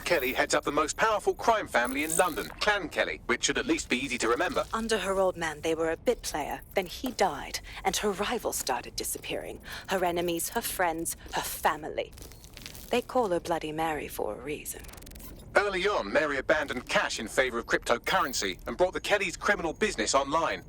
Kelly heads up the most powerful crime family in London, Clan Kelly, which should at least be easy to remember. Under her old man, they were a bit player. Then he died, and her rivals started disappearing. Her enemies, her friends, her family. They call her Bloody Mary for a reason. Early on, Mary abandoned cash in favor of cryptocurrency and brought the Kellys' criminal business online.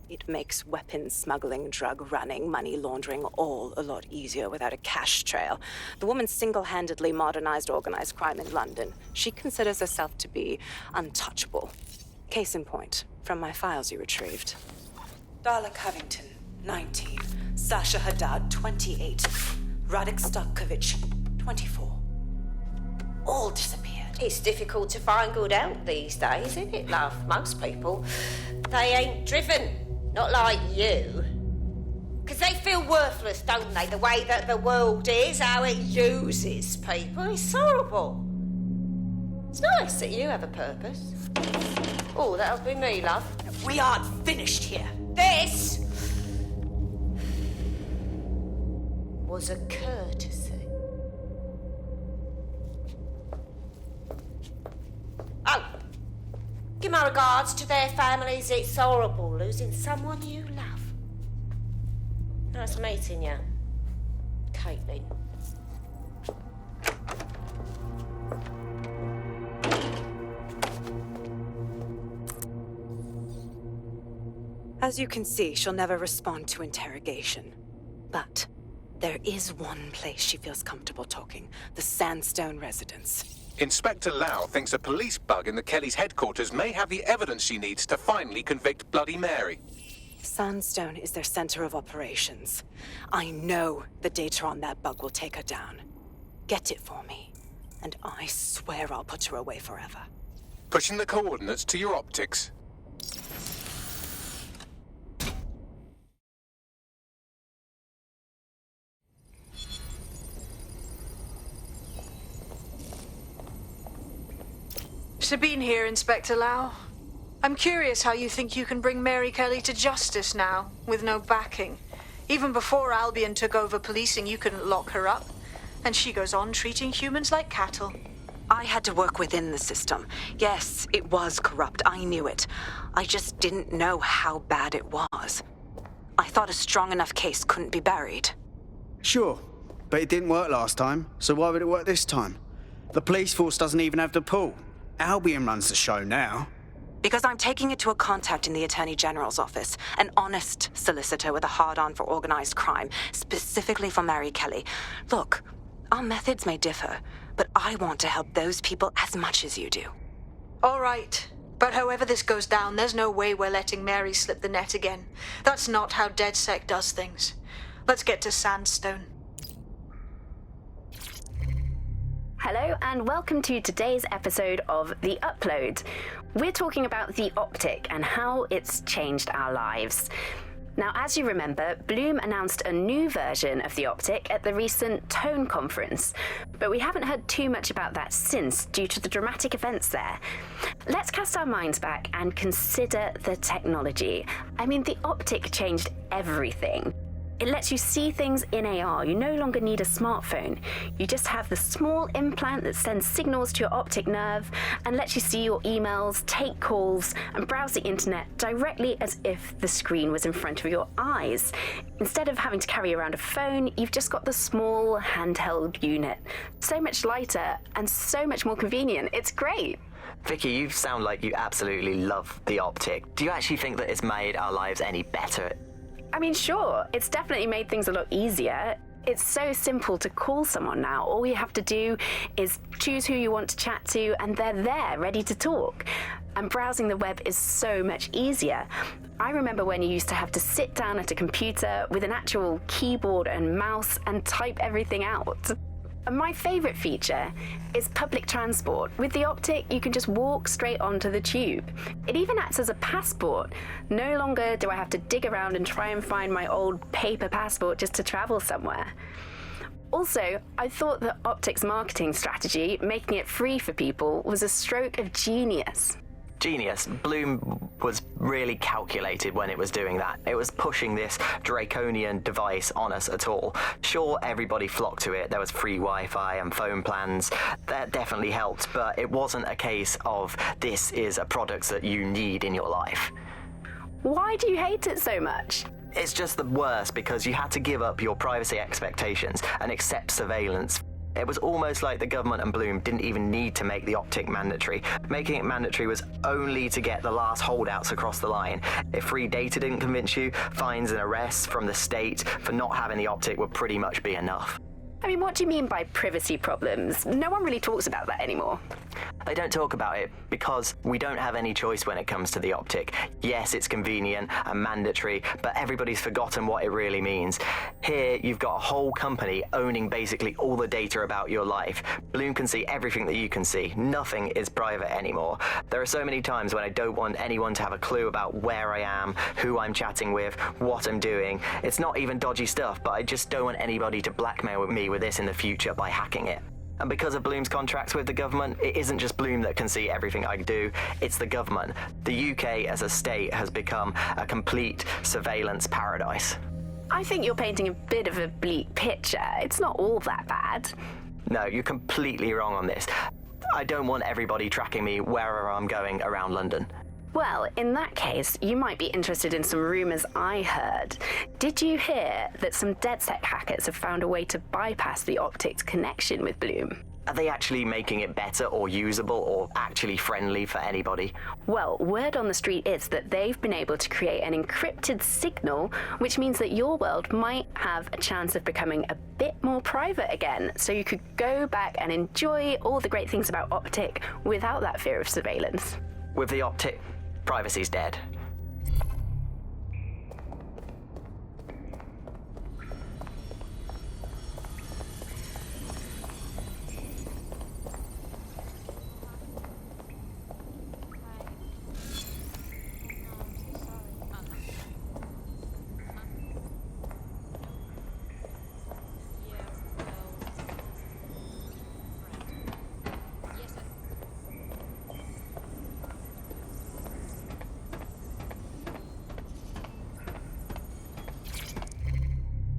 It makes weapons smuggling, drug running, money laundering all a lot easier without a cash trail. The woman single-handedly modernized organized crime in London. She considers herself to be untouchable. Case in point, from my files you retrieved. Darla Covington, 19. Sasha Haddad, 28. Radek Stokovich, 24. All disappeared. It's difficult to find good help these days, isn't it, love? Most people, they ain't driven. Not like you. Because they feel worthless, don't they? The way that the world is, how it uses people. It's horrible. It's nice that you have a purpose. Oh, that'll be me, love. We aren't finished here. This was a courtesy. Oh, give my regards to their families. It's horrible losing someone you love. Nice meeting you, Caitlin. As you can see, she'll never respond to interrogation. But there is one place she feels comfortable talking, the Sandstone residence. Inspector Lau thinks a police bug in the Kellys' headquarters may have the evidence she needs to finally convict Bloody Mary. Sandstone is their center of operations. I know the data on that bug will take her down. Get it for me, and I swear I'll put her away forever. Pushing the coordinates to your optics. Sabine here, Inspector Lau. I'm curious how you think you can bring Mary Kelly to justice now, with no backing. Even before Albion took over policing, you couldn't lock her up. And she goes on treating humans like cattle. I had to work within the system. Yes, it was corrupt. I knew it. I just didn't know how bad it was. I thought a strong enough case couldn't be buried. Sure, but it didn't work last time, so why would it work this time? The police force doesn't even have the pull. Albion runs the show now. Because I'm taking it to a contact in the Attorney General's office, an honest solicitor with a hard-on for organized crime, specifically for Mary Kelly. Look, our methods may differ, but I want to help those people as much as you do. All right, but however this goes down, there's no way we're letting Mary slip the net again. That's not how DedSec does things. Let's get to Sandstone. Hello and welcome to today's episode of The Upload. We're talking about the optic and how it's changed our lives. Now, as you remember, Bloom announced a new version of the optic at the recent Tone conference, but we haven't heard too much about that since due to the dramatic events there. Let's cast our minds back and consider the technology. I mean, the optic changed everything. It lets you see things in AR. You no longer need a smartphone. You just have the small implant that sends signals to your optic nerve and lets you see your emails, take calls, and browse the internet directly as if the screen was in front of your eyes. Instead of having to carry around a phone, you've just got the small handheld unit. So much lighter and so much more convenient. It's great. Vicky, you sound like you absolutely love the optic. Do you actually think that it's made our lives any better? I mean, sure, it's definitely made things a lot easier. It's so simple to call someone now. All you have to do is choose who you want to chat to, and they're there, ready to talk. And browsing the web is so much easier. I remember when you used to have to sit down at a computer with an actual keyboard and mouse and type everything out. And my favourite feature is public transport. With the optic, you can just walk straight onto the tube. It even acts as a passport. No longer do I have to dig around and try and find my old paper passport just to travel somewhere. Also, I thought that optic's marketing strategy, making it free for people, was a stroke of genius. Genius. Bloom was really calculated when it was doing that. It was pushing this draconian device on us at all. Sure, everybody flocked to it. There was free Wi-Fi and phone plans. That definitely helped, but it wasn't a case of this is a product that you need in your life. Why do you hate it so much? It's just the worst because you had to give up your privacy expectations and accept surveillance. It was almost like the government and Bloom didn't even need to make the optic mandatory. Making it mandatory was only to get the last holdouts across the line. If free data didn't convince you, fines and arrests from the state for not having the optic would pretty much be enough. I mean, what do you mean by privacy problems? No one really talks about that anymore. They don't talk about it because we don't have any choice when it comes to the optic. Yes, it's convenient and mandatory, but everybody's forgotten what it really means. Here, you've got a whole company owning basically all the data about your life. Bloom can see everything that you can see. Nothing is private anymore. There are so many times when I don't want anyone to have a clue about where I am, who I'm chatting with, what I'm doing. It's not even dodgy stuff, but I just don't want anybody to blackmail me with this in the future by hacking it. And because of Bloom's contracts with the government, it isn't just Bloom that can see everything I do, it's the government. The UK as a state has become a complete surveillance paradise. I think you're painting a bit of a bleak picture. It's not all that bad. No, you're completely wrong on this. I don't want everybody tracking me wherever I'm going around London. Well, in that case, you might be interested in some rumours I heard. Did you hear that some DedSec hackers have found a way to bypass the optic's connection with Bloom? Are they actually making it better or usable or actually friendly for anybody? Well, word on the street is that they've been able to create an encrypted signal, which means that your world might have a chance of becoming a bit more private again, so you could go back and enjoy all the great things about Optic without that fear of surveillance. With the Optic, privacy's dead.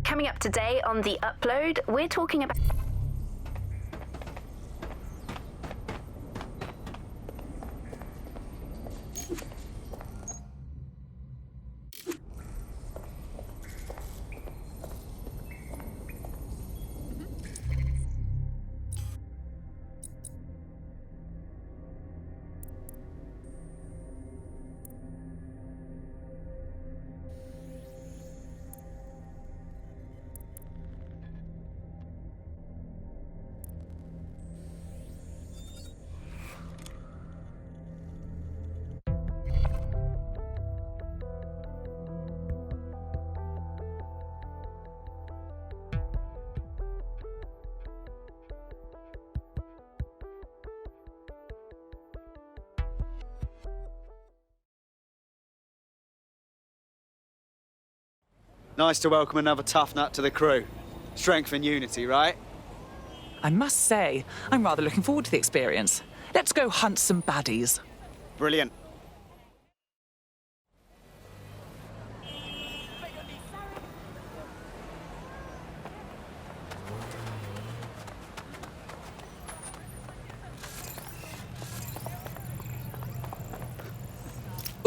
Coming up today on The Upload, we're talking about... Nice to welcome another tough nut to the crew. Strength and unity, right? I must say, I'm rather looking forward to the experience. Let's go hunt some baddies. Brilliant.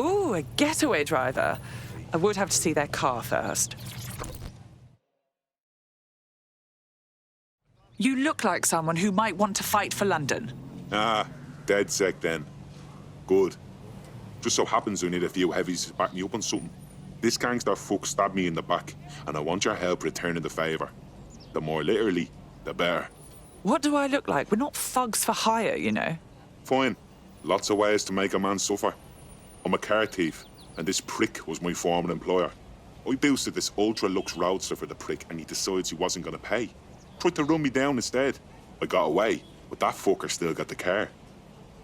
Ooh, a getaway driver. I would have to see their car first. You look like someone who might want to fight for London. Ah, DedSec then. Good. Just so happens we need a few heavies to back me up on something. This gangster fuck stabbed me in the back, and I want your help returning the favour. The more literally, the better. What do I look like? We're not thugs for hire, you know. Fine. Lots of ways to make a man suffer. I'm a car thief, and this prick was my former employer. I boosted this ultra-lux roadster for the prick, and he decides he wasn't going to pay. Tried to run me down instead. I got away, but that fucker still got the car.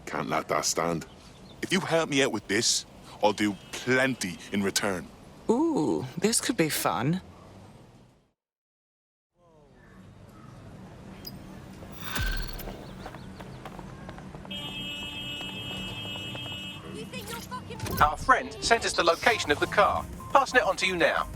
Can't let that stand. If you help me out with this, I'll do plenty in return. Ooh, this could be fun. Our friend sent us the location of the car. Passing it on to you now.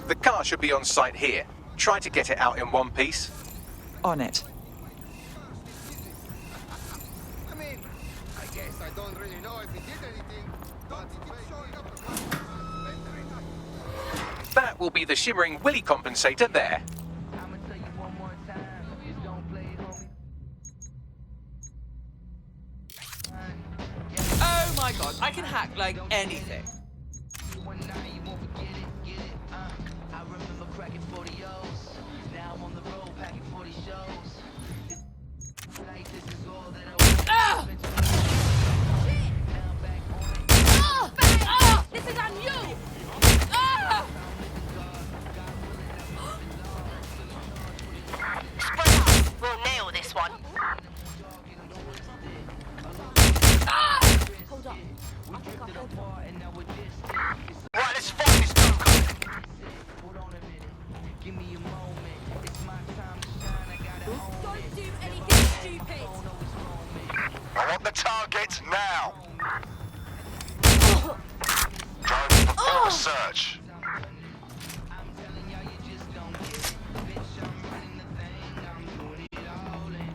The car should be on site here. Try to get it out in one piece. On it. I mean, I guess I don't really know if he did anything. Don't keep showing up. That will be the shimmering willy compensator there. I'ma tell you one more time, just don't play homie. Oh my god, I can hack like anything. One night you won't forget it, get it, I remember cracking 40 O's. Now I'm on the road packing 40 shows. Like this is all that I want. Ah! This is on you! Ah! Spread out. We'll nail this one. Ah! Hold up. I think I heard one. Right, let's find this joker. Hold on a minute, give me a moment. It's my time to shine, I gotta own Don't it. do anything stupid! I want the target now. Drone perform a search. I'm telling y'all you just don't get it. Bitch, I'm running the thing, I'm doing it all in.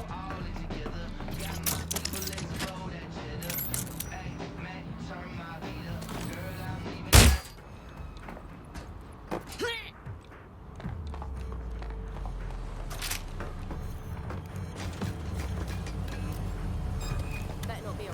All in together. Got my people, let's roll that cheddar. Hey, man, turn my beat up. Girl, I'm leaving. Better not be a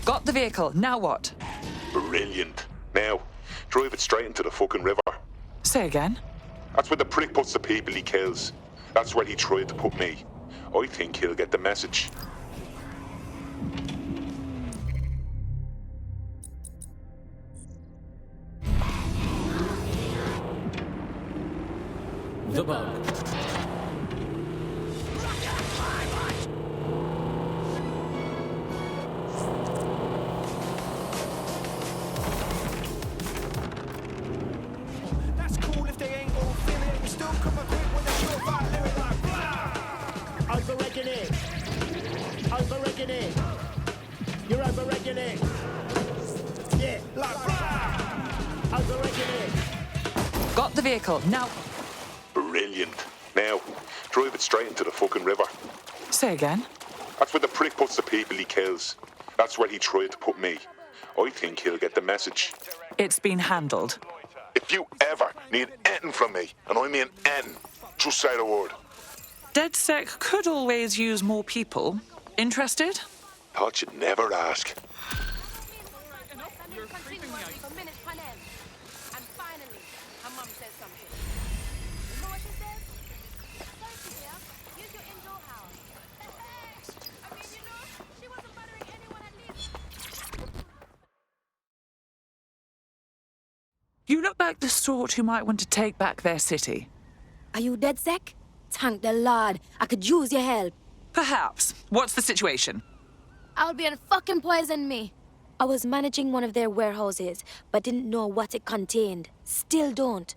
Got the vehicle, now what? Brilliant. Now, drive it straight into the fucking river. Say again? That's where the prick puts the people he kills. That's where he tried to put me. I think he'll get the message. The bug. That's cool if they ain't all feel it. We still come a quick with a surefire lyric like blah. Over-regging it. Over-regging it. You're over-regging it. Yeah, like blah. Over-regging it. Got the the vehicle. Now... Brilliant. Now, drive it straight into the fucking river. Say again? That's where the prick puts the people he kills. That's where he tried to put me. I think he'll get the message. It's been handled. If you ever need anything from me, and I mean anything, just say the word. DedSec could always use more people. Interested? Thought you'd never ask. You look like the sort who might want to take back their city. Are you DedSec? Thank the Lord. I could use your help. Perhaps. What's the situation? Albion fucking poisoned me. I was managing one of their warehouses, but didn't know what it contained. Still don't.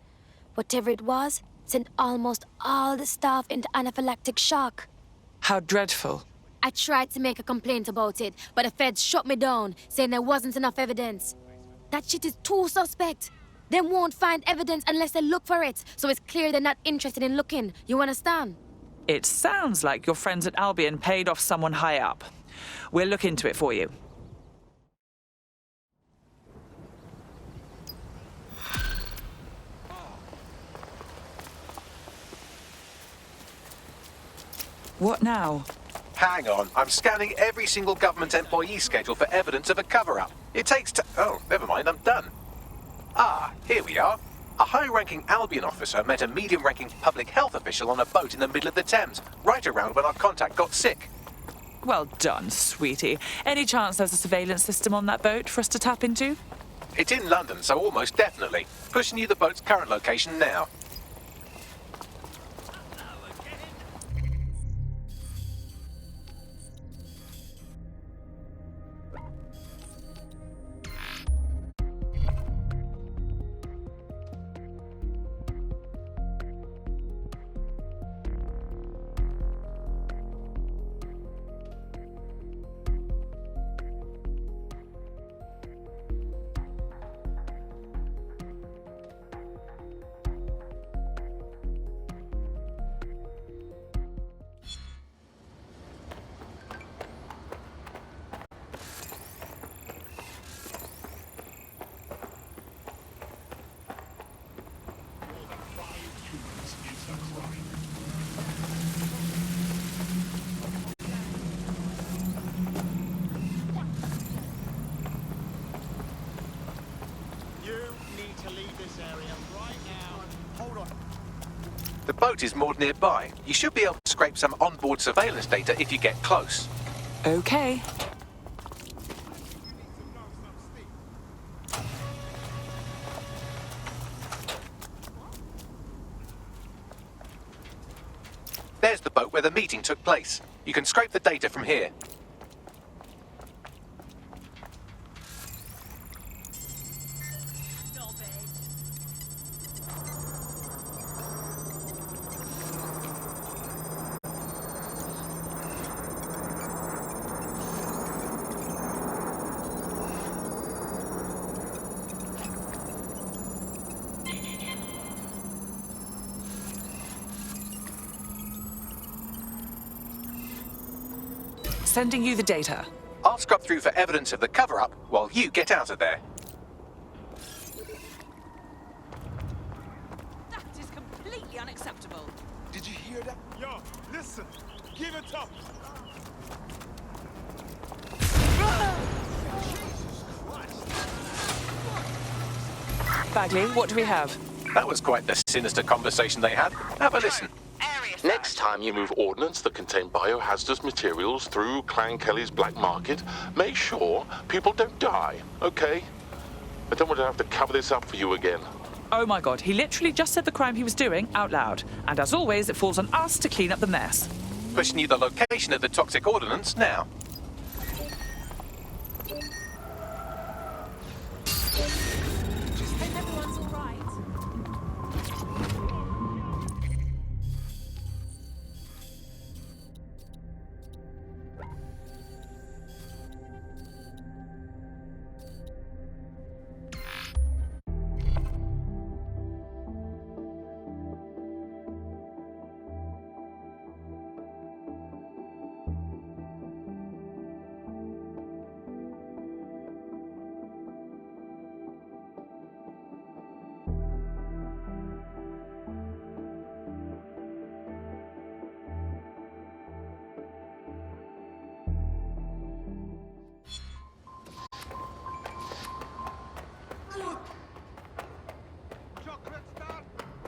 Whatever it was, sent almost all the staff into anaphylactic shock. How dreadful. I tried to make a complaint about it, but the feds shut me down, saying there wasn't enough evidence. That shit is too suspect. They won't find evidence unless they look for it, so it's clear they're not interested in looking. You understand? It sounds like your friends at Albion paid off someone high up. We'll look into it for you. What now? Hang on, I'm scanning every single government employee schedule for evidence of a cover-up. It takes oh, never mind, I'm done. Ah, here we are. A high-ranking Albion officer met a medium-ranking public health official on a boat in the middle of the Thames, right around when our contact got sick. Well done, sweetie. Any chance there's a surveillance system on that boat for us to tap into? It's in London, so almost definitely. Pushing you the boat's current location now. The boat is moored nearby. You should be able to scrape some onboard surveillance data if you get close. Okay. There's the boat where the meeting took place. You can scrape the data from here. Sending you the data. I'll scrub through for evidence of the cover-up while you get out of there. That is completely unacceptable. Did you hear that? Yo, listen. Give it up. Bagley, what do we have? That was quite the sinister conversation they had. Have a listen. Next time you move ordnance that contain biohazardous materials through Clan Kelly's black market, make sure people don't die, okay? I don't want to have to cover this up for you again. Oh my god, he literally just said the crime he was doing out loud. And as always, it falls on us to clean up the mess. Pushing you the location of the toxic ordnance now. Just hope everyone's all right.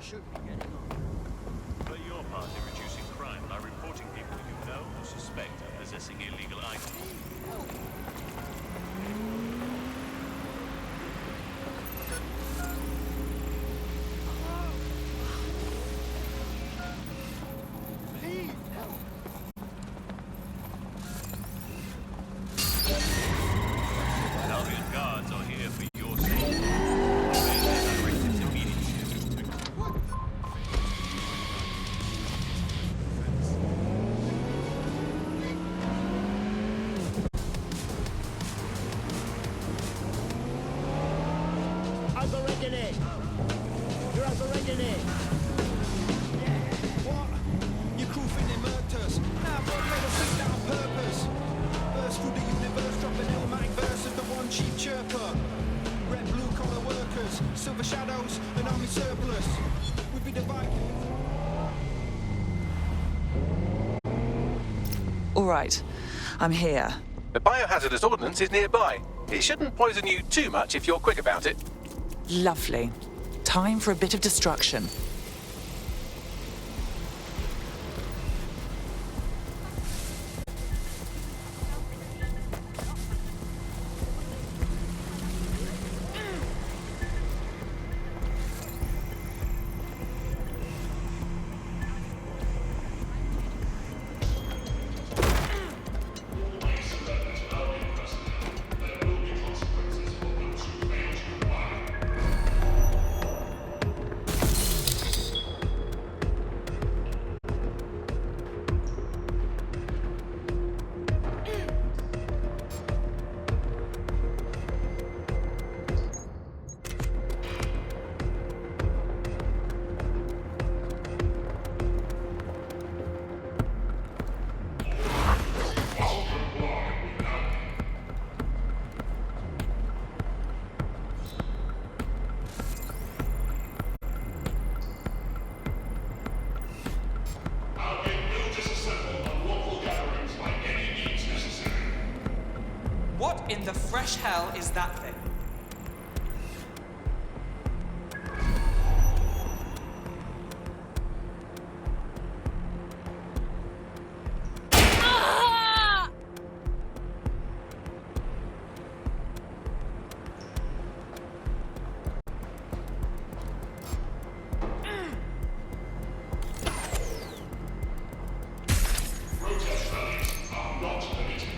should be getting on. Play your part in reducing crime by reporting people you know or suspect of possessing illegal items. Please, help. Albion guards are here for your safety. Obey their directives immediately. Overrigging it. You're overrigging it. What? Your crew think they murked us. Nah, bro, made us think that on purpose. Burst through the universe, dropping automatic verses, the one cheap chirper. Red blue collar workers, silver shadows, an army surplus. We be the Vikings. All right, I'm here. The biohazardous ordnance is nearby. It shouldn't poison you too much if you're quick about it. Lovely. Time for a bit of destruction. What in the fresh hell is that thing? Protest rallies are not permitted.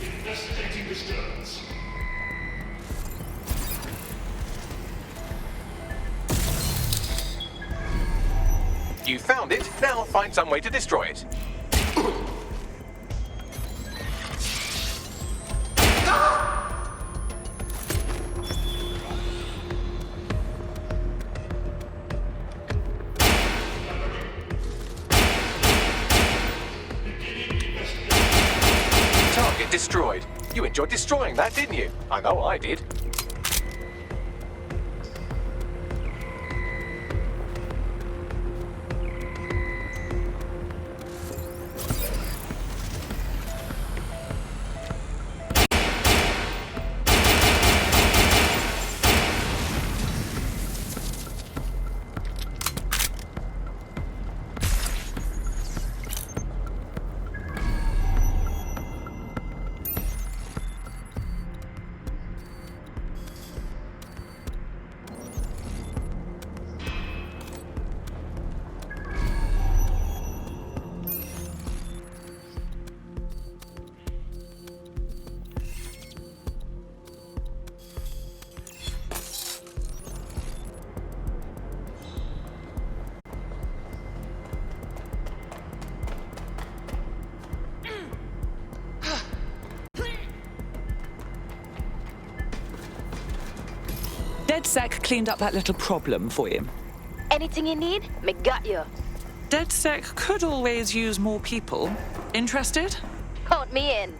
Investigating disturbance. You found it, now find some way to destroy it. Target destroyed. You enjoyed destroying that, didn't you? I know I did. DedSec cleaned up that little problem for you. Anything you need, me got you. DedSec could always use more people. Interested? Count me in.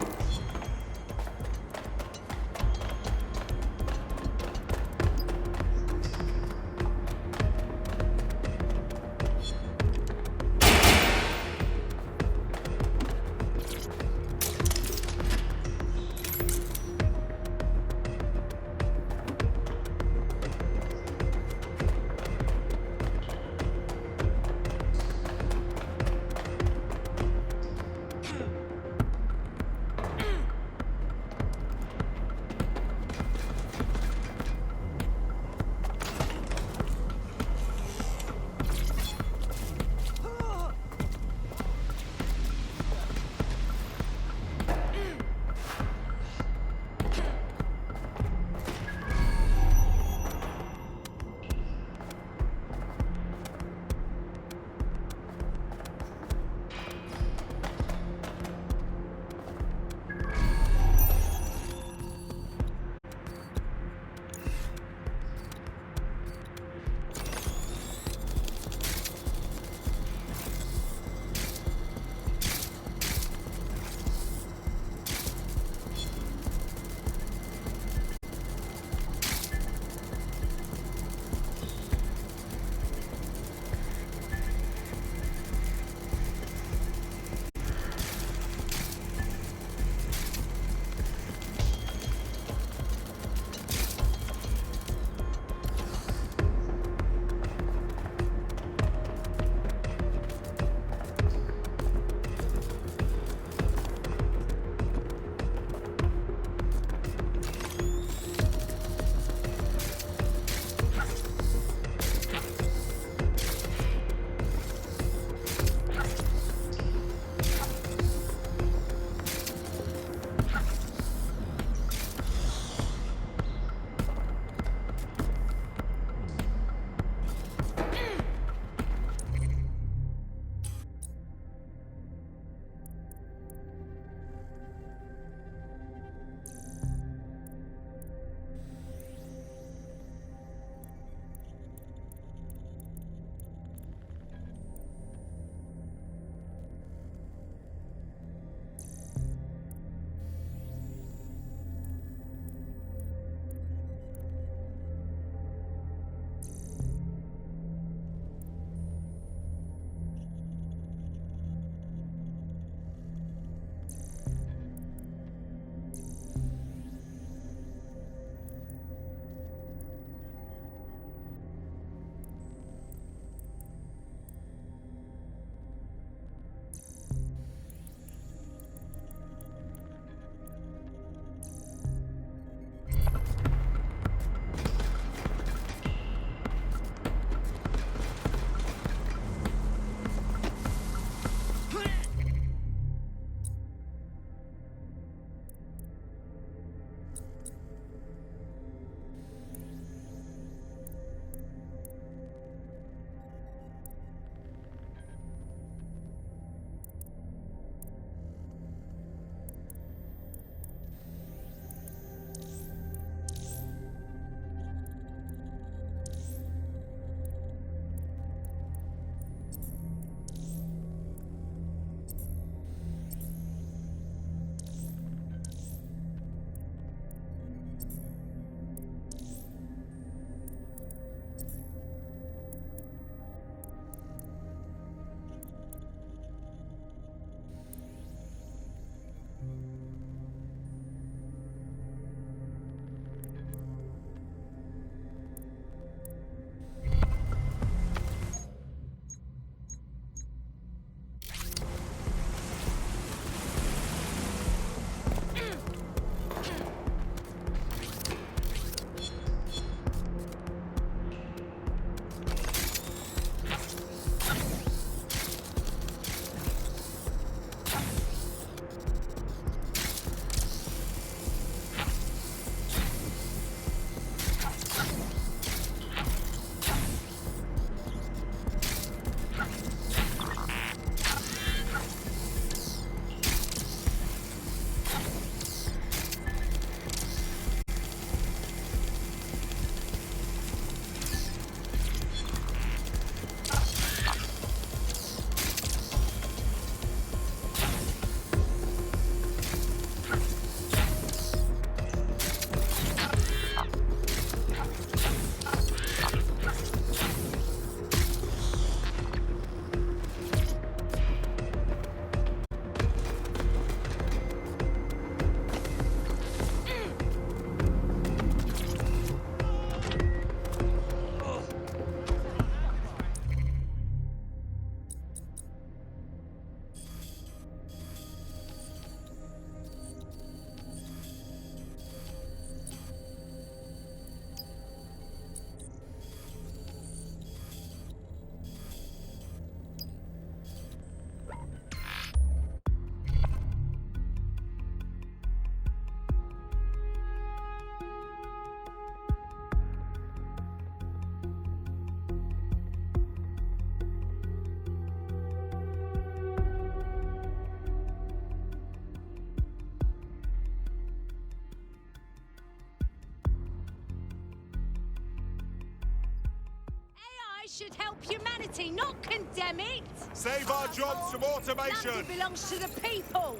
should help humanity, not condemn it. Save our jobs from automation. Land belongs to the people.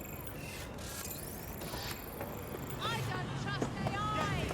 I don't trust AI.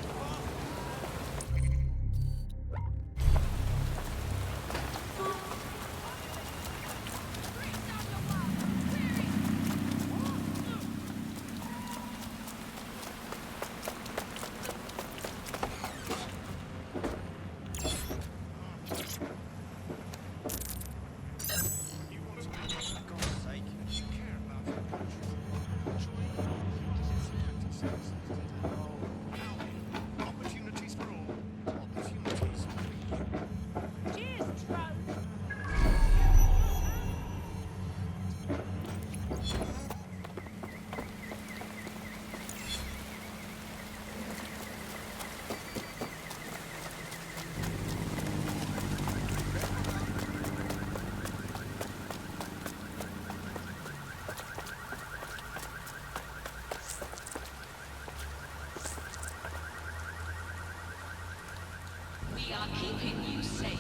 We are keeping you safe.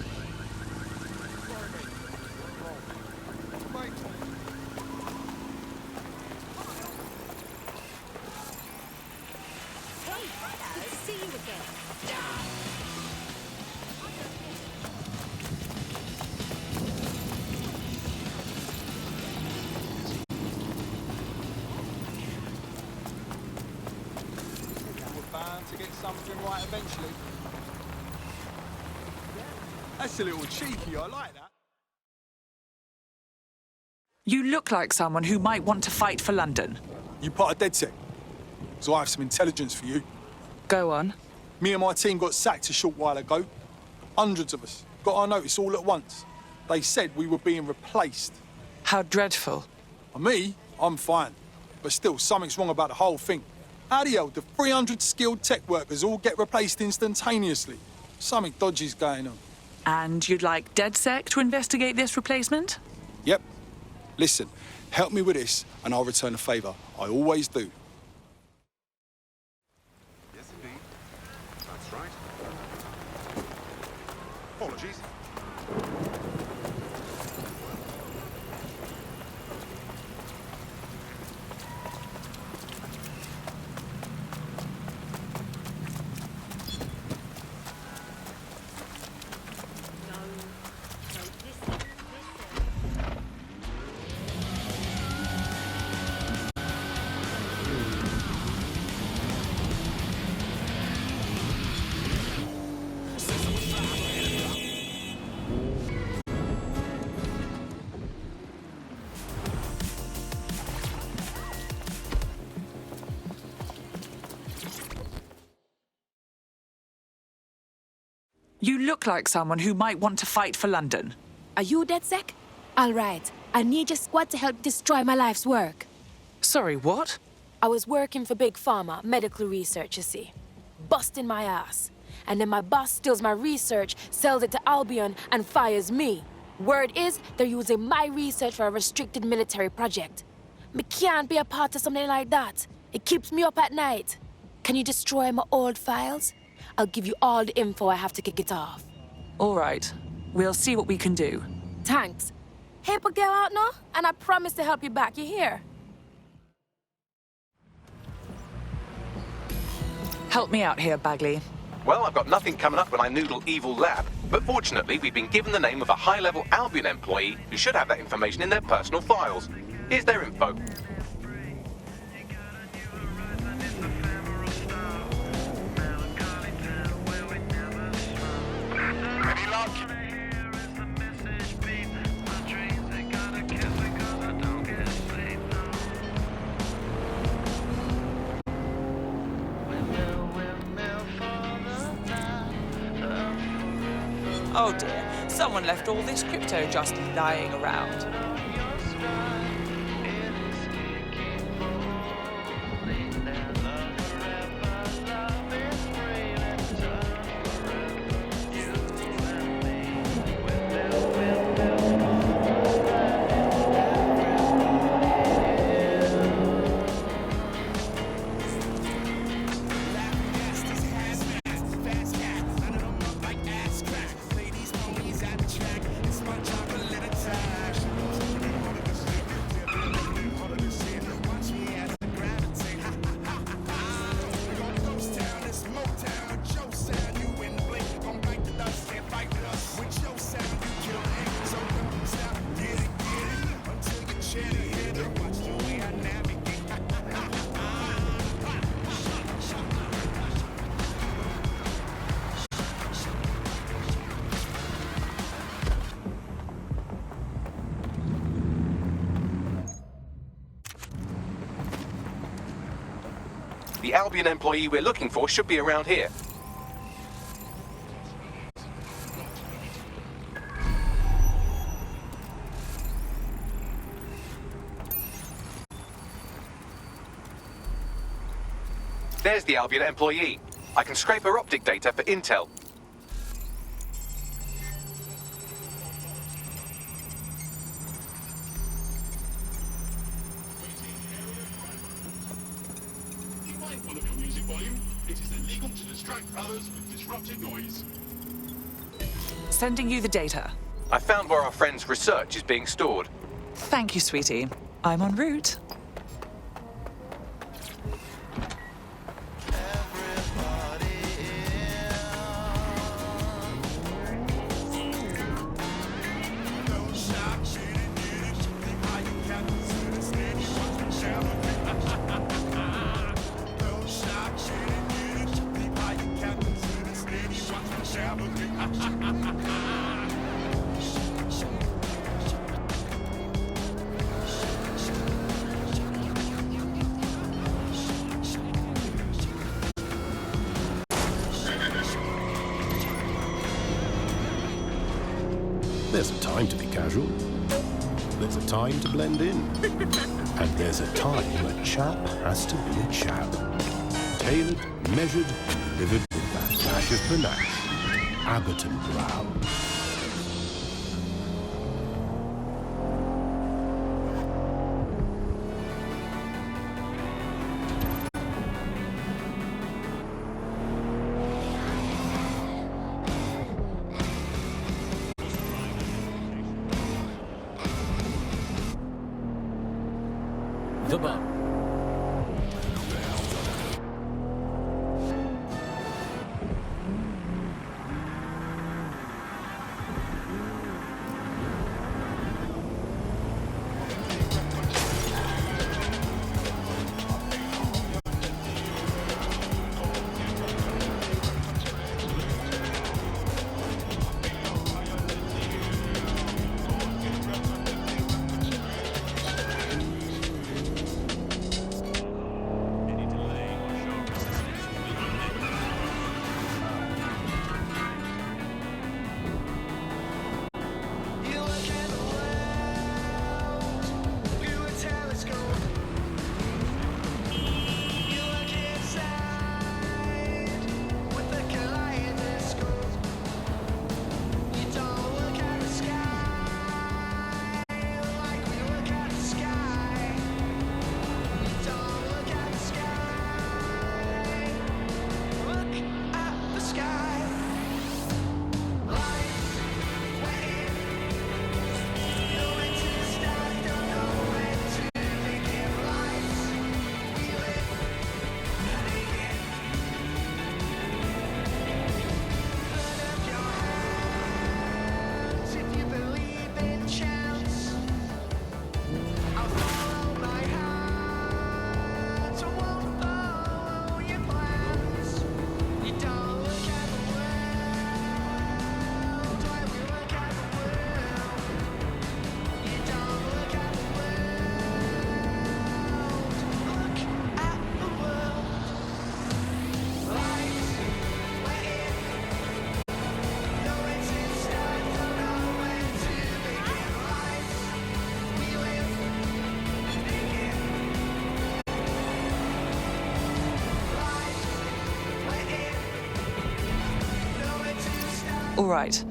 Hey, good to see you again. We're bound to get something right eventually. That's a little cheeky, I like that. You look like someone who might want to fight for London. You part of DedSec? So I have some intelligence for you. Go on. Me and my team got sacked a short while ago. Hundreds of us got our notice all at once. They said we were being replaced. How dreadful. Me, I'm fine. But still, something's wrong about the whole thing. How the hell do 300 skilled tech workers all get replaced instantaneously? Something dodgy's going on. And you'd like DedSec to investigate this replacement? Yep. Listen, help me with this and I'll return a favour. I always do. Yes, indeed. That's right. Apologies. You look like someone who might want to fight for London. Are you DedSec? All right. I need your squad to help destroy my life's work. Sorry, what? I was working for Big Pharma, medical research, you see. Busting my ass. And then my boss steals my research, sells it to Albion, and fires me. Word is, they're using my research for a restricted military project. Me can't be a part of something like that. It keeps me up at night. Can you destroy my old files? I'll give you all the info I have to kick it off. All right. We'll see what we can do. Thanks. Help a girl out now, and I promise to help you back. You hear? Help me out here, Bagley. Well, I've got nothing coming up when I noodle Evil Lab, but fortunately we've been given the name of a high-level Albion employee who should have that information in their personal files. Here's their info. Any luck? Oh dear, someone left all this crypto just lying around. Fast cat, none of them look like ass crack. Ladies, homies at the track. The Albion employee we're looking for should be around here. There's the Albion employee. I can scrape her optic data for intel. It is illegal to distract others with disruptive noise. Sending you the data. I found where our friend's research is being stored. Thank you, sweetie. I'm en route. There's a time to be casual. There's a time to blend in. And there's a time a chap has to be a chap. Tailored, measured, and delivered with that dash of panache. Abbott and Brown. The Bum. All right,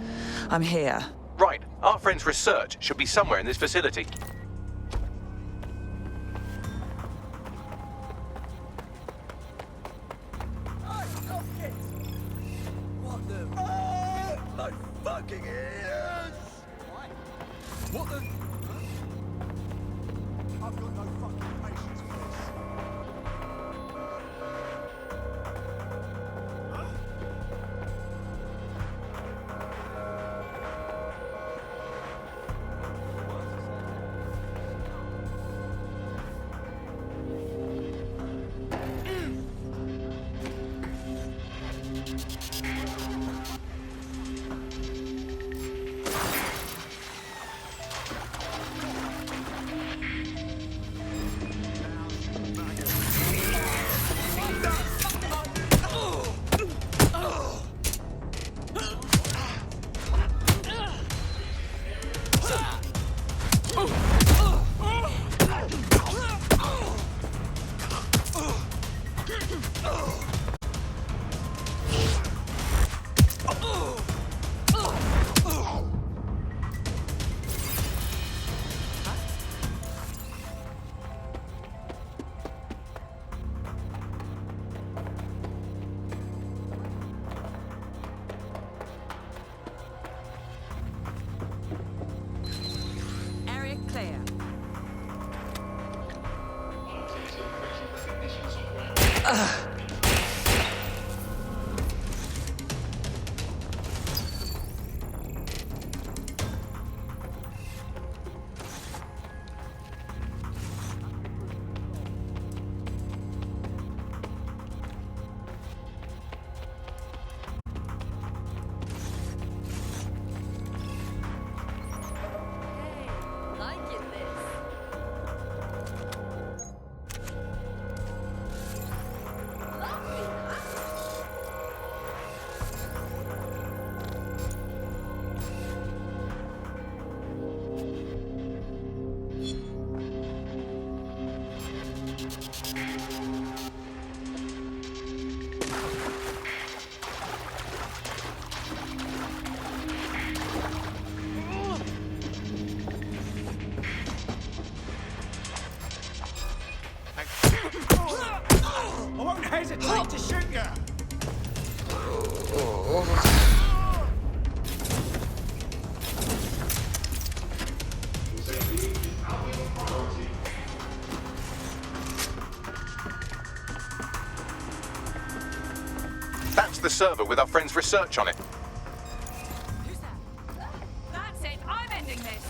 I'm here. Right, our friend's research should be somewhere in this facility. What the? Oh, my fucking ears! What the? I've got no fucking patience for this. Area clear. I won't hesitate to shoot you. That's the server with our friend's research on it. That's it. I'm ending this.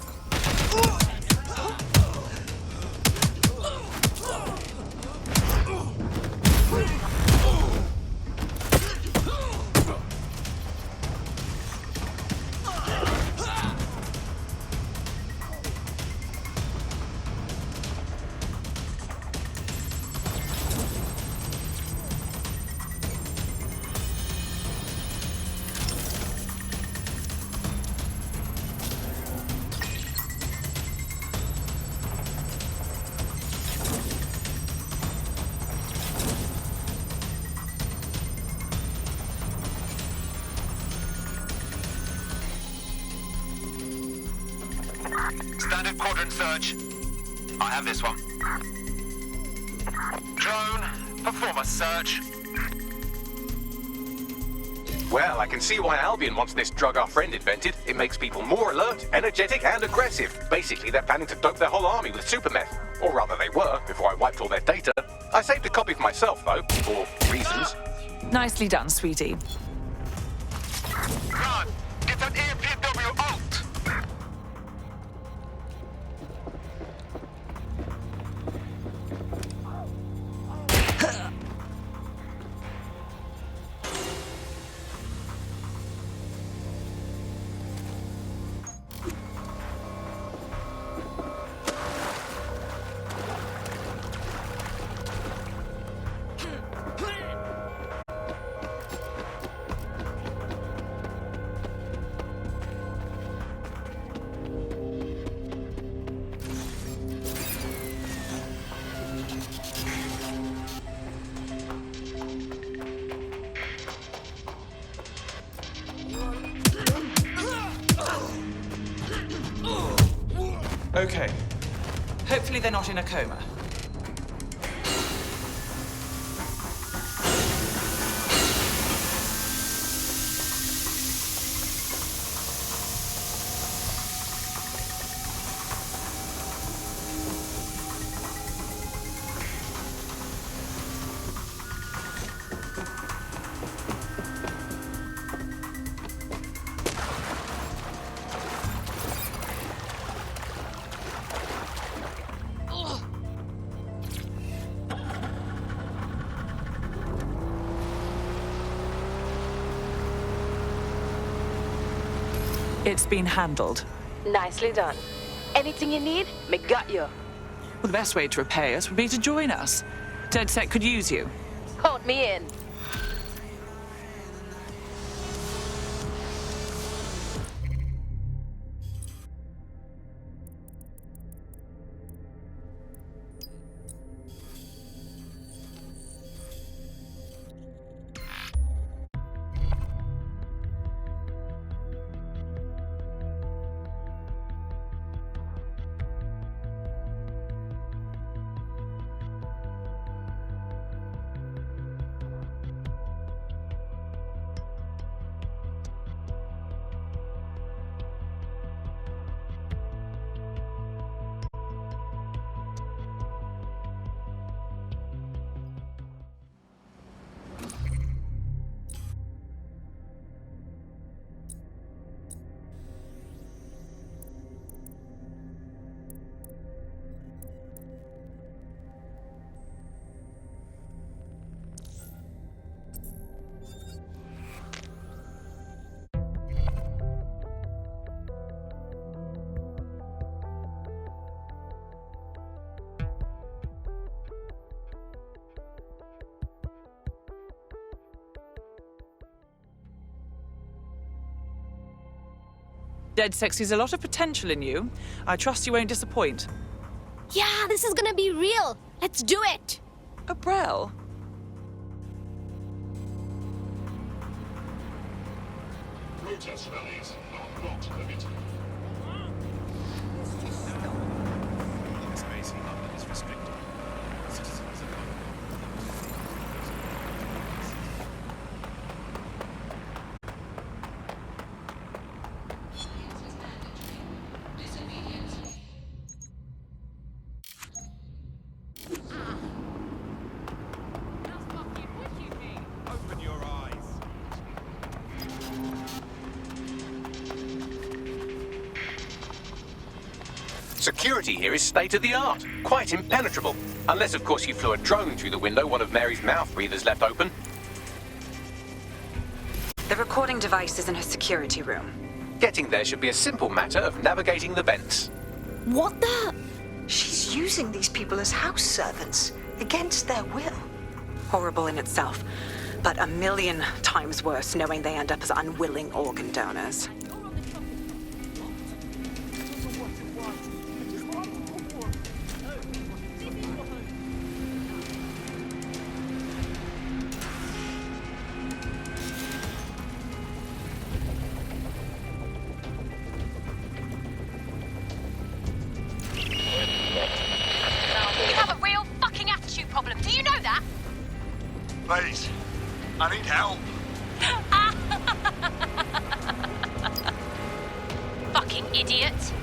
Standard quadrant search. I have this one. Drone, perform a search. Well, I can see why Albion wants this drug our friend invented. It makes people more alert, energetic, and aggressive. Basically, they're planning to dope their whole army with super meth. Or rather, they were, before I wiped all their data. I saved a copy for myself, though, for reasons. Nicely done, sweetie. Run! Get that EMPW out! Okay. Hopefully they're not in a coma. It's been handled. Nicely done. Anything you need, me got you. Well, the best way to repay us would be to join us. DedSec could use you. Count me in. Dead Sex sees a lot of potential in you. I trust you won't disappoint. Yeah, this is gonna be real. Let's do it. Abrel? Protest rallies are not permitted. Space in London is restricted. Citizens of Open your eyes. Security here is state-of-the-art, quite impenetrable. Unless, of course, you flew a drone through the window one of Mary's mouth breathers left open. The recording device is in her security room. Getting there should be a simple matter of navigating the vents. What the? She's using these people as house servants, against their will. Horrible in itself, but a million times worse knowing they end up as unwilling organ donors. You have a real fucking attitude problem. Do you know that? Please, I need help. Fucking idiot.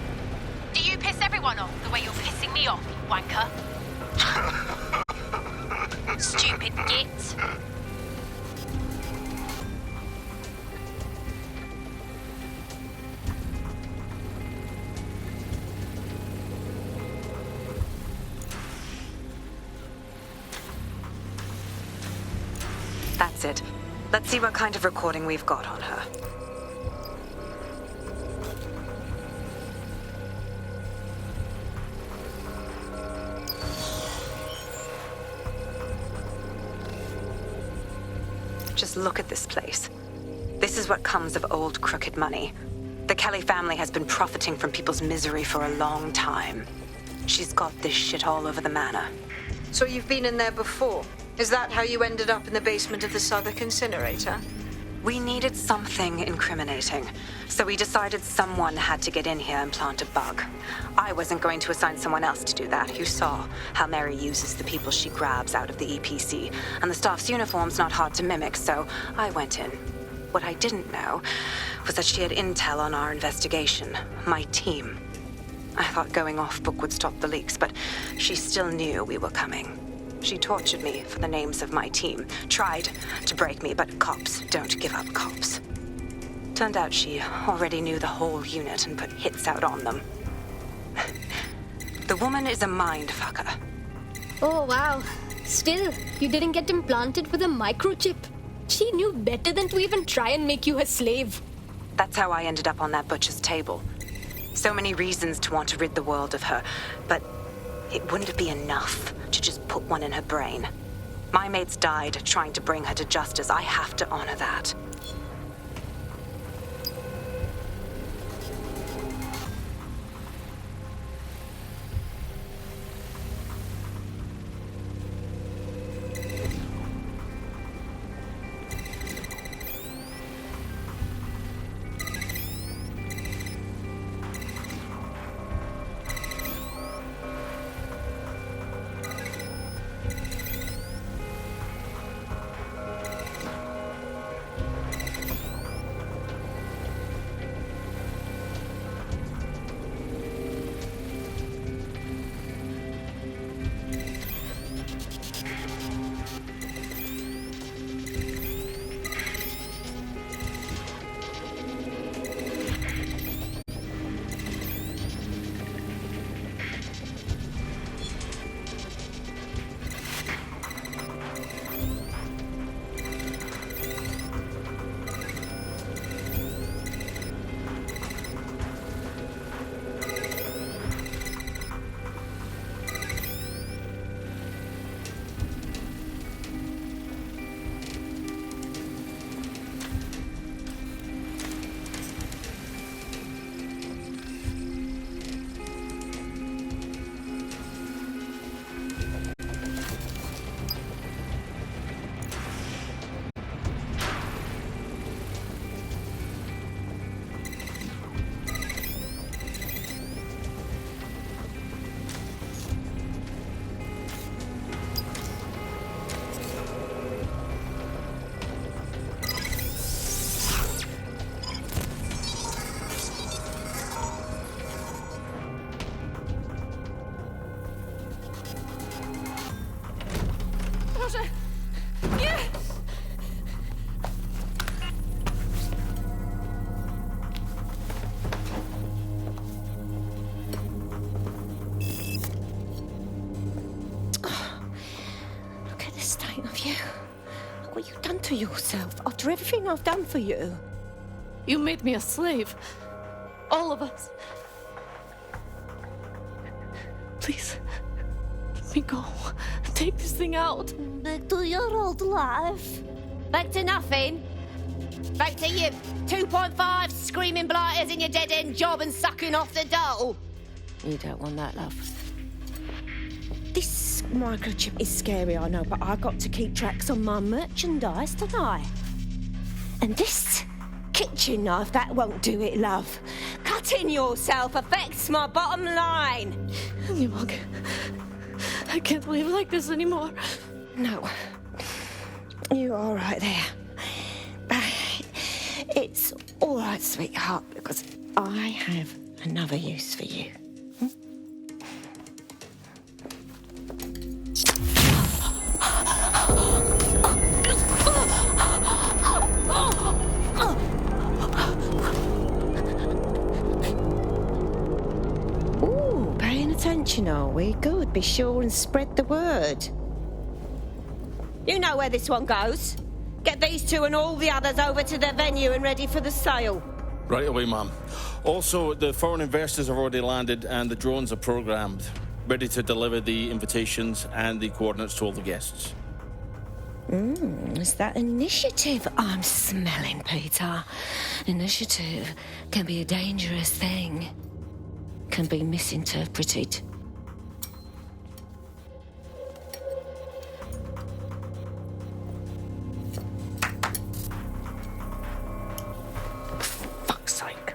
Do you piss everyone off the way you're pissing me off, you wanker? Stupid git. That's it. Let's see what kind of recording we've got on her. Just look at this place. This is what comes of old crooked money. The Kelly family has been profiting from people's misery for a long time. She's got this shit all over the manor. So you've been in there before? Is that how you ended up in the basement of the Southwark incinerator? We needed something incriminating, so we decided someone had to get in here and plant a bug. I wasn't going to assign someone else to do that. You saw how Mary uses the people she grabs out of the EPC, and the staff's uniform's not hard to mimic, so I went in. What I didn't know was that she had intel on our investigation, my team. I thought going off book would stop the leaks, but she still knew we were coming. She tortured me for the names of my team, tried to break me, but cops don't give up cops. Turned out she already knew the whole unit and put hits out on them. The woman is a mind fucker. Oh, wow. Still, you didn't get implanted with a microchip. She knew better than to even try and make you her slave. That's how I ended up on that butcher's table. So many reasons to want to rid the world of her, but it wouldn't be enough to just put one in her brain. My mates died trying to bring her to justice. I have to honor that. proszę! Nie! Look at the state of you. Look what you've done to yourself after everything I've done for you. You made me a slave. All of us. Please, let me go. Take this thing out. Back to your old life. Back to nothing. Back to you 2.5 screaming blighters in your dead-end job and sucking off the dole. You don't want that, love. This microchip is scary, I know, but I've got to keep tracks on my merchandise, don't I? And this kitchen knife, that won't do it, love. Cutting yourself affects my bottom line. I can't live like this anymore. No. You're all right there. It's all right, sweetheart, because I have another use for you. Ooh, paying attention, are we? Good. Be sure and spread the word. You know where this one goes. Get these two and all the others over to their venue and ready for the sale. Right away, ma'am. Also, the foreign investors have already landed and the drones are programmed, ready to deliver the invitations and the coordinates to all the guests. It's that initiative I'm smelling, Peter. Initiative can be a dangerous thing. Can be misinterpreted. Fuck's sake.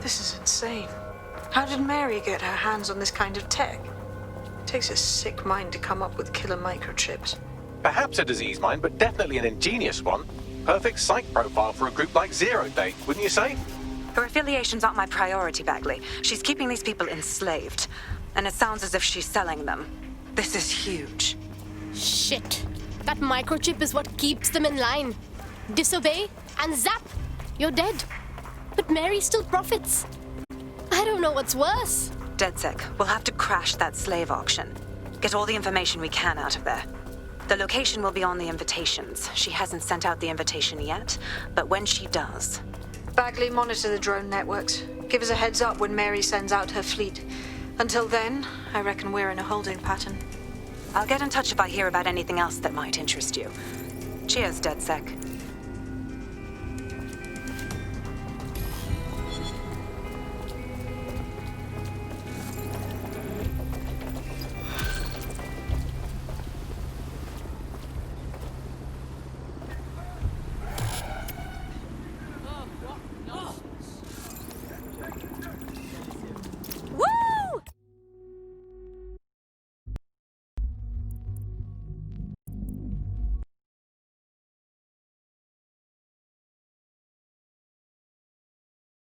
This is insane. How did Mary get her hands on this kind of tech? It takes a sick mind to come up with killer microchips. Perhaps a disease mind, but definitely an ingenious one. Perfect psych profile for a group like Zero Day, wouldn't you say? Her affiliations aren't my priority, Bagley. She's keeping these people enslaved. And it sounds as if she's selling them. This is huge. Shit. That microchip is what keeps them in line. Disobey, and zap! You're dead. But Mary still profits. I don't know what's worse. DedSec, we'll have to crash that slave auction. Get all the information we can out of there. The location will be on the invitations. She hasn't sent out the invitation yet, but when she does... Bagley, monitor the drone networks. Give us a heads up when Mary sends out her fleet. Until then, I reckon we're in a holding pattern. I'll get in touch if I hear about anything else that might interest you. Cheers, DedSec.